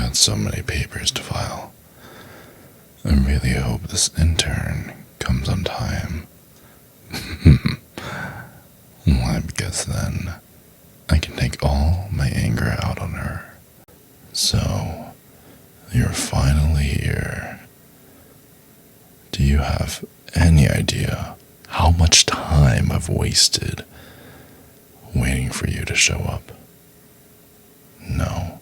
got so many papers to file. I really hope this intern comes on time. Well, I guess then I can take all my anger out on her. So, you're finally here. Do you have any idea how much time I've wasted waiting for you to show up? No.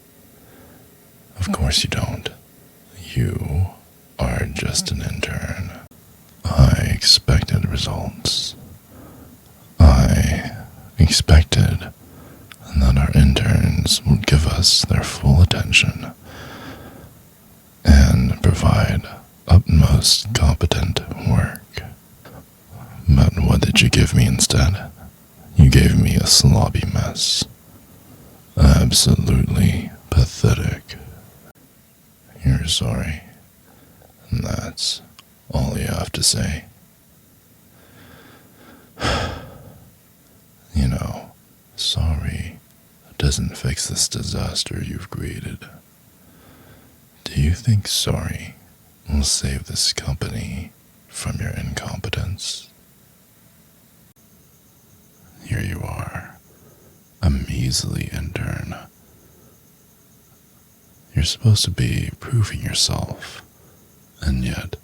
Of course you don't. You are just an intern. I expected results. I expected that our interns would give us their full attention and provide utmost competent work. But what did you give me instead? You gave me a sloppy mess. Absolutely pathetic. You're sorry. And that's all you have to say. You know, sorry doesn't fix this disaster you've created. Do you think sorry will save this company from your incompetence? Here you are, a measly intern. You're supposed to be proving yourself, and yet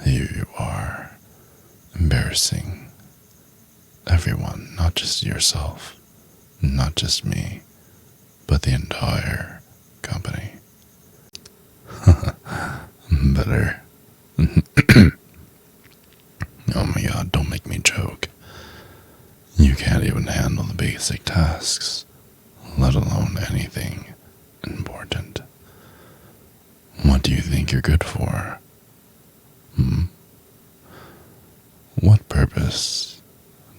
here you are, embarrassing everyone, not just yourself, not just me, but the entire company. Better. Oh my god, don't make me choke. You can't even handle the basic tasks, let alone anything important. What do you think you're good for? What purpose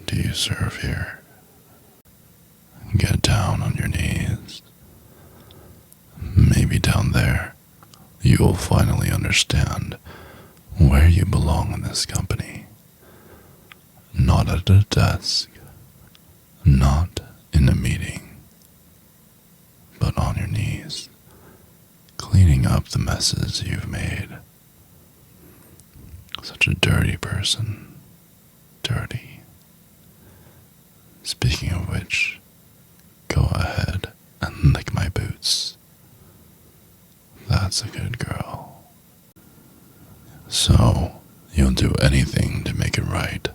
do you serve here? Get down on your knees. Maybe down there, you'll finally understand where you belong in this company. Not at a desk, not in a meeting, but on your knees, cleaning up the messes you've made. Such a dirty person. Dirty. Speaking of which, go ahead and lick my boots. That's a good girl. So, you'll do anything to make it right.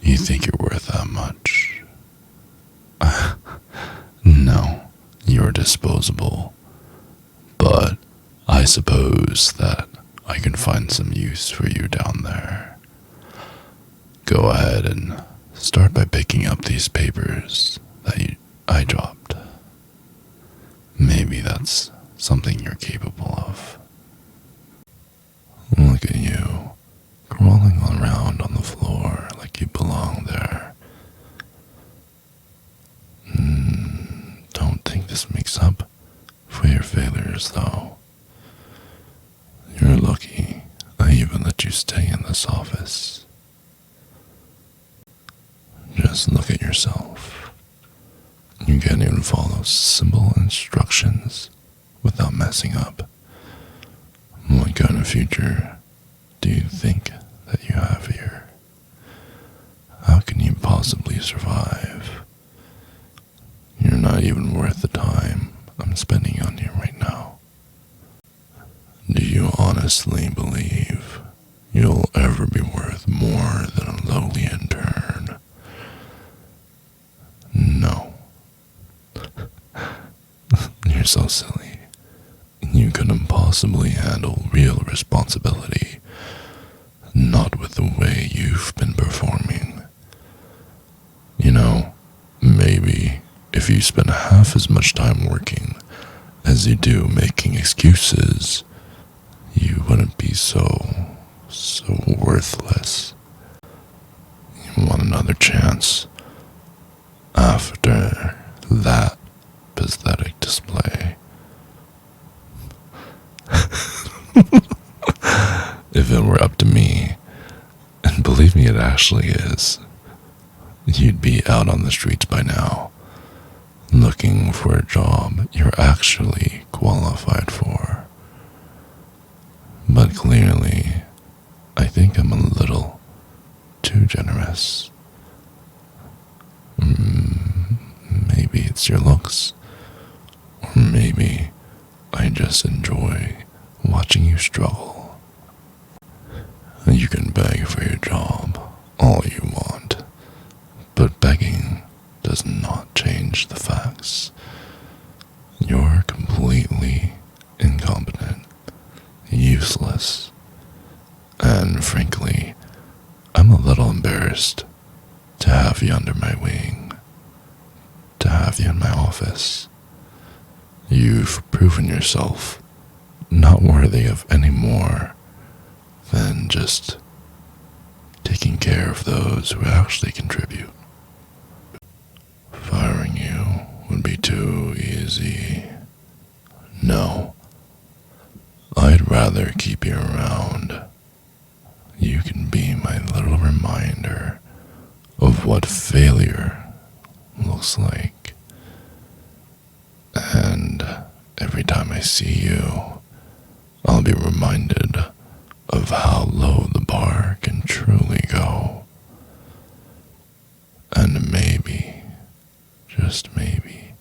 You think you're worth that much? No, you're disposable. But I suppose that I can find some use for you down there. Go ahead and start by picking up these papers that I dropped. Maybe that's something you're capable of. Look at you, crawling around on the floor like you belong there. Don't think this makes up for your failures, though. You're lucky I even let you stay in this office. Just look at yourself. You can't even follow simple instructions without messing up. What kind of future do you think that you have here? How can you possibly survive? You're not even worth the time I'm spending on you right now. Do you honestly believe you'll ever be worth more than a lowly intern? No. You're so silly. You couldn't possibly handle real responsibility, not with the way you've been performing. You know, maybe if you spend half as much time working as you do making excuses, you wouldn't be so worthless. You want another chance after that pathetic display. If it were up to me, and believe me, it actually is, you'd be out on the streets by now, looking looking for a job you're actually qualified for. But clearly, I think I'm a little too generous. Maybe it's your looks, or maybe I just enjoy watching you struggle. You can beg for your job all you want, but begging does not change the facts. You're completely incompetent, useless, and frankly, I'm a little embarrassed to have you under my wing, to have you in my office. You've proven yourself not worthy of any more than just taking care of those who actually contribute. Firing you would be too easy. No, I'd rather keep you around. You can be my little reminder of what failure looks like. And every time I see you, I'll be reminded of how low the bar can truly go. And maybe, just maybe,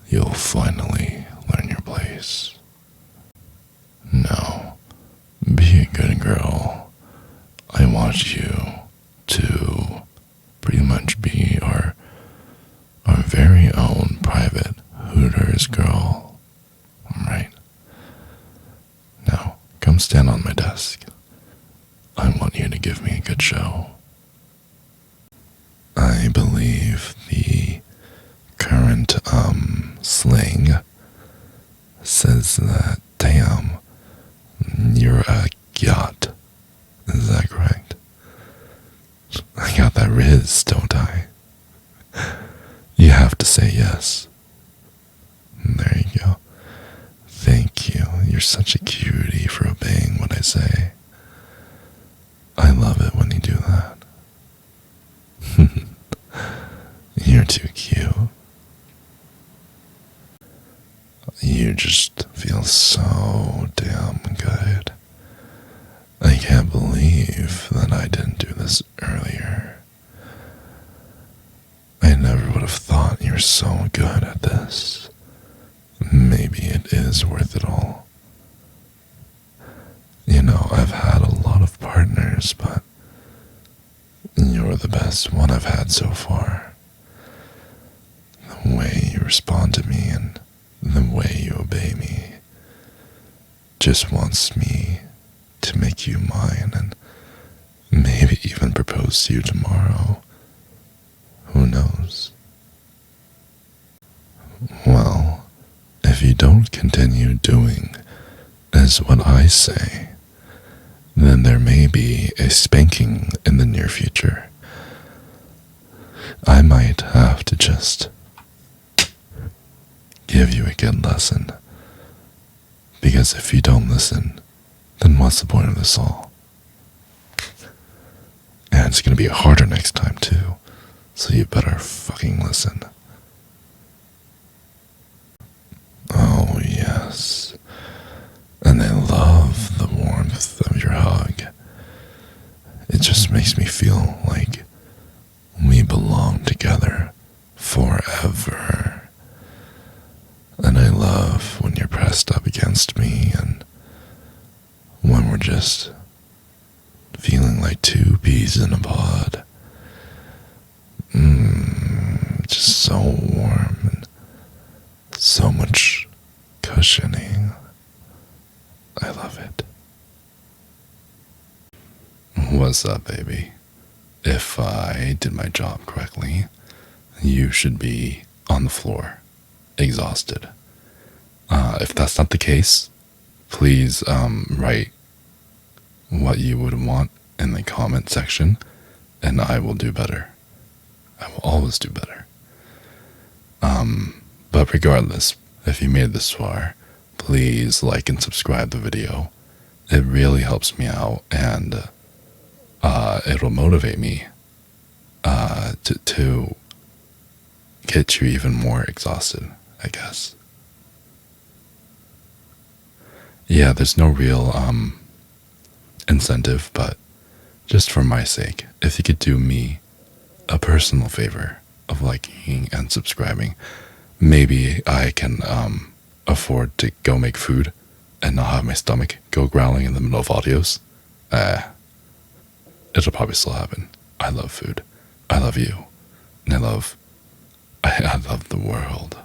you'll finally learn your place. Now, be a good girl. I want you to pretty much be our very own private Hooters girl. Alright? Now, come stand on my desk. I want you to give me a good show. I believe the current slang says that, damn, you're a yacht. Is that correct? I got that riz, don't I? You have to say yes. There you go. Thank you. You're such a cutie for obeying what I say. I love it when you do that. You're too cute. You just feel so damn good. I can't believe that I didn't do this earlier. I never would have thought you're so good at this. Maybe it is worth it all. You know, I've had a lot of partners, but you're the best one I've had so far. The way you respond to me and the way you obey me just wants me to make you mine and maybe even propose to you tomorrow. Who knows? Well, if you don't continue doing as what I say, then there may be a spanking in the near future. I might have to just give you a good lesson. Because if you don't listen, then what's the point of this all? And it's gonna be harder next time too, so you better fucking listen. Oh yes, and I love the warmth of your hug. It just makes me feel like we belong together forever. And I love when you're pressed up against me and when we're just feeling like two peas in a pod. Just so warm and so much cushioning. I love it. What's up, baby? If I did my job correctly, you should be on the floor, exhausted. If that's not the case, please write what you would want in the comment section, and I will do better. I will always do better. But regardless, if you made it this far, please like and subscribe the video. It really helps me out, and it'll motivate me to get you even more exhausted, I guess. Yeah, there's no real incentive, but just for my sake, if you could do me a personal favor of liking and subscribing, maybe I can afford to go make food and not have my stomach go growling in the middle of audios. It'll probably still happen. I love food. I love you. And I love the world.